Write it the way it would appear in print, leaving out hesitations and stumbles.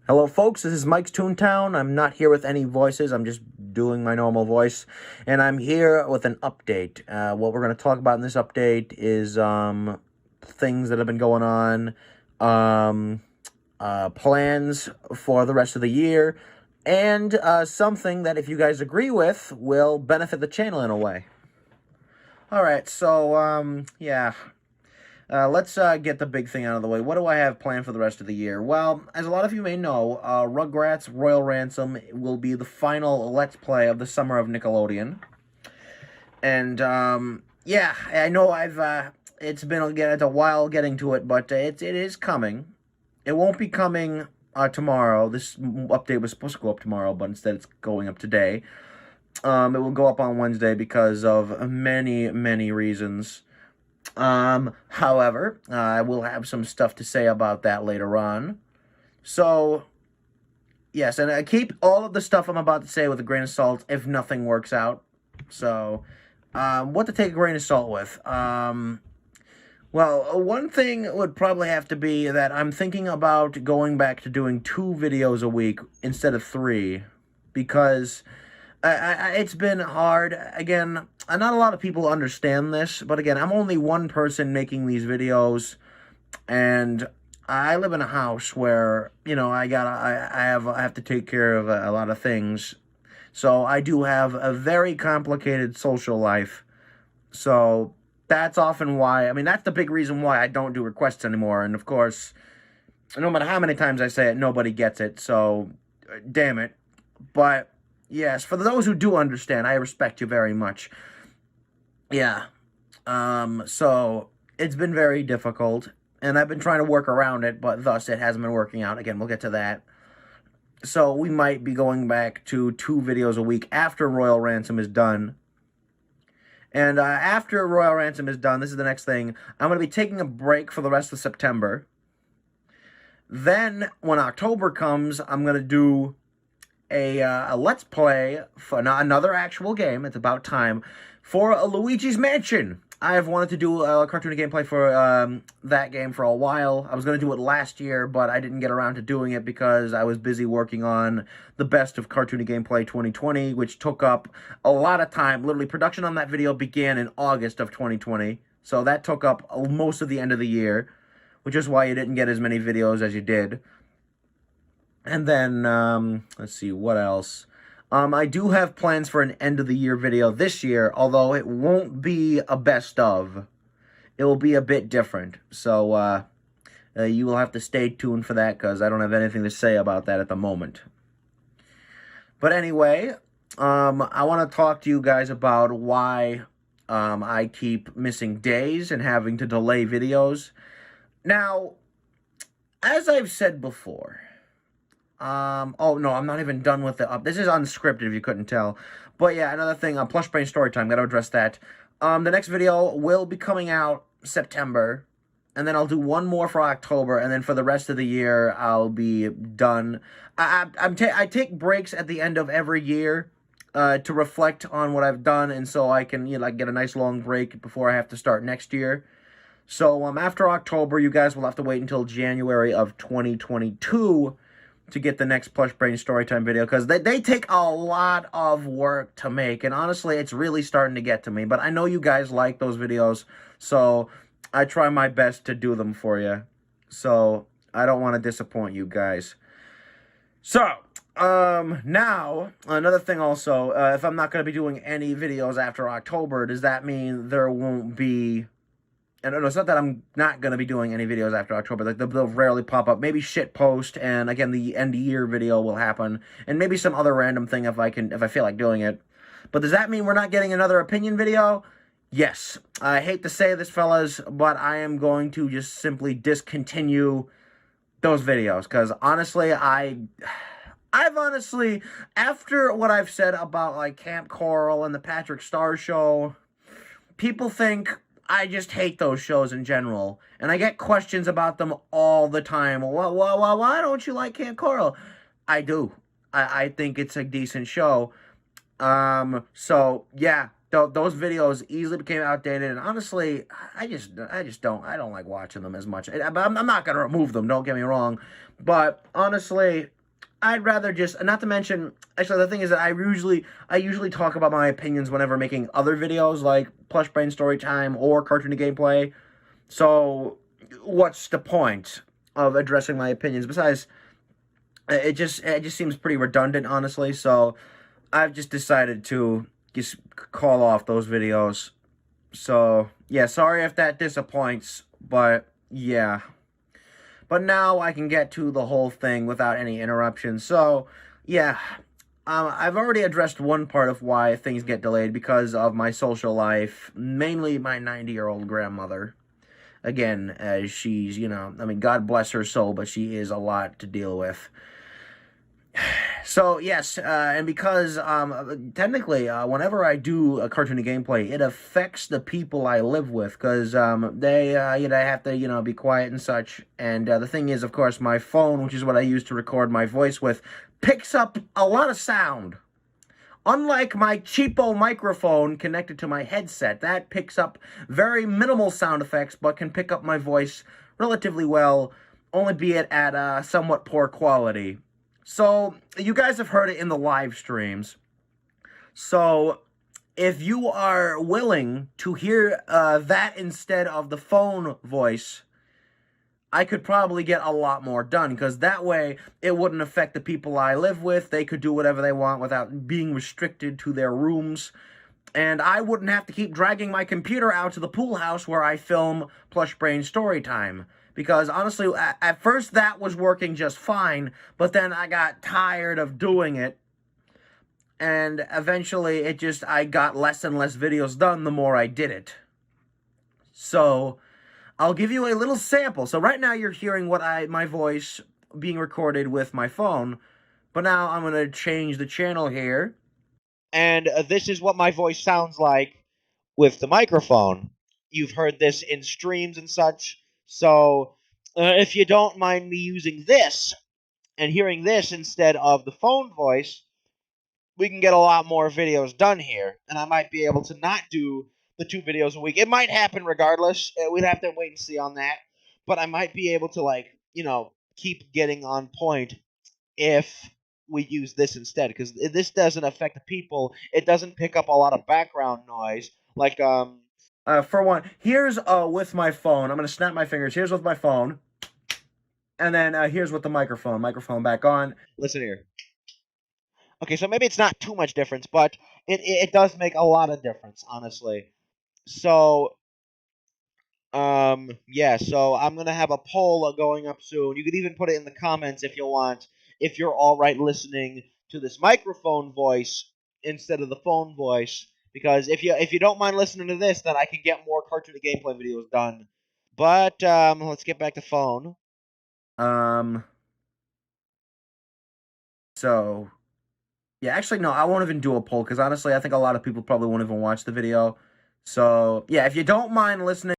Hello, folks. This is Mike's Toontown. I'm not here with any voices. I'm just doing my normal voice. And I'm here with an update. What we're going to talk about in this update is things that have been going on, plans for the rest of the year, and something that, if you guys agree with, will benefit the channel in a way. All right, so, yeah. Let's get the big thing out of the way. What do I have planned for the rest of the year? Well, as a lot of you may know, Rugrats Royal Ransom will be the final Let's Play of the summer of Nickelodeon. And, yeah, I know it's been a while getting to it, but it is coming. It won't be coming tomorrow. This update was supposed to go up tomorrow, but instead it's going up today. It will go up on Wednesday because of many, many reasons. However, I will have some stuff to say about that later on. So, yes, and I keep all of the stuff I'm about to say with a grain of salt if nothing works out. So, what to take a grain of salt with? Well, one thing would probably have to be that I'm thinking about going back to doing 2 videos a week instead of 3, because it's been hard. Again, not a lot of people understand this, but again, I'm only one person making these videos, and I live in a house where, you know, I have to take care of a lot of things. So I do have a very complicated social life. So that's often why, I mean, that's the big reason why I don't do requests anymore. And of course, no matter how many times I say it, nobody gets it. So, damn it. But yes, for those who do understand, I respect you very much. Yeah. So it's been very difficult, and I've been trying to work around it, but thus it hasn't been working out. Again, we'll get to that. So we might be going back to 2 videos a week after Royal Ransom is done. And after Royal Ransom is done, this is the next thing. I'm going to be taking a break for the rest of September. Then, when October comes, I'm going to do a Let's Play for another actual game. It's about time for a Luigi's Mansion. I've wanted to do a cartoony gameplay for that game for a while. I was going to do it last year, but I didn't get around to doing it because I was busy working on the Best of Cartoony Gameplay 2020, which took up a lot of time. Literally, production on that video began in August of 2020, so that took up most of the end of the year, which is why you didn't get as many videos as you did. And then, let's see, what else? I do have plans for an end-of-the-year video this year, although it won't be a best of. It will be a bit different. So, you will have to stay tuned for that, because I don't have anything to say about that at the moment. But anyway, I want to talk to you guys about why I keep missing days and having to delay videos. Now, as I've said before, oh, no, I'm not even done with it. This is unscripted, if you couldn't tell. But yeah, another thing, Plush Brain Storytime, gotta address that. The next video will be coming out September, and then I'll do one more for October, and then for the rest of the year, I'll be done. I take breaks at the end of every year, to reflect on what I've done, and so I can, you know, like, get a nice long break before I have to start next year. So, after October, you guys will have to wait until January of 2022 to get the next Plush Brain Storytime video, because they take a lot of work to make, and honestly, it's really starting to get to me, but I know you guys like those videos, so I try my best to do them for you, so I don't want to disappoint you guys. So, now, another thing also, if I'm not going to be doing any videos after October, does that mean there won't be... And it's not that I'm not going to be doing any videos after October. Like, they'll rarely pop up. Maybe shitpost, and again, the end-of-year video will happen. And maybe some other random thing if I feel like doing it. But does that mean we're not getting another opinion video? Yes. I hate to say this, fellas, but I am going to just simply discontinue those videos. Because, honestly, I've honestly, after what I've said about, like, Camp Coral and the Patrick Star Show, people think I just hate those shows in general, and I get questions about them all the time. Why don't you like Camp Coral? I do. I think it's a decent show. So yeah, those videos easily became outdated, and honestly, I don't like watching them as much. I'm not gonna remove them. Don't get me wrong, but honestly, I'd rather just, not to mention, actually, the thing is that I usually talk about my opinions whenever making other videos like Plush Brain Storytime or Cartoon Gameplay. So, what's the point of addressing my opinions? Besides, it just seems pretty redundant, honestly. So, I've just decided to just call off those videos. So, yeah, sorry if that disappoints, but yeah. But now I can get to the whole thing without any interruptions. So, yeah, I've already addressed one part of why things get delayed because of my social life, mainly my 90-year-old grandmother. Again, as she's, I mean, God bless her soul, but she is a lot to deal with. So, yes, and because technically, whenever I do a cartoony gameplay, it affects the people I live with because they, have to, be quiet and such. And the thing is, of course, my phone, which is what I use to record my voice with, picks up a lot of sound. Unlike my cheapo microphone connected to my headset, that picks up very minimal sound effects, but can pick up my voice relatively well, only be it at a somewhat poor quality. So, you guys have heard it in the live streams. So, if you are willing to hear that instead of the phone voice, I could probably get a lot more done, because that way it wouldn't affect the people I live with. They could do whatever they want without being restricted to their rooms. And I wouldn't have to keep dragging my computer out to the pool house where I film Plush Brain Storytime. Because honestly, at first that was working just fine, but then I got tired of doing it. And eventually I got less and less videos done the more I did it. So, I'll give you a little sample. So right now you're hearing my voice being recorded with my phone, but now I'm going to change the channel here. And this is what my voice sounds like with the microphone. You've heard this in streams and such. So if you don't mind me using this and hearing this instead of the phone voice, we can get a lot more videos done here. And I might be able to not do the 2 videos a week. It might happen regardless. We'd have to wait and see on that. But I might be able to, keep getting on point if we use this instead, because this doesn't affect the people. It doesn't pick up a lot of background noise. For one, here's with my phone. I'm gonna snap my fingers. Here's with my phone, and then here's with the microphone. Microphone back on. Listen here. Okay, so maybe it's not too much difference, but it does make a lot of difference, honestly. So yeah, so I'm gonna have a poll going up soon. You could even put it in the comments if you want, if you're all right listening to this microphone voice instead of the phone voice. Because if you don't mind listening to this, then I can get more cartoon gameplay videos done. But let's get back to phone. Um. So yeah, actually no, I won't even do a poll because honestly, I think a lot of people probably won't even watch the video. So yeah, if you don't mind listening.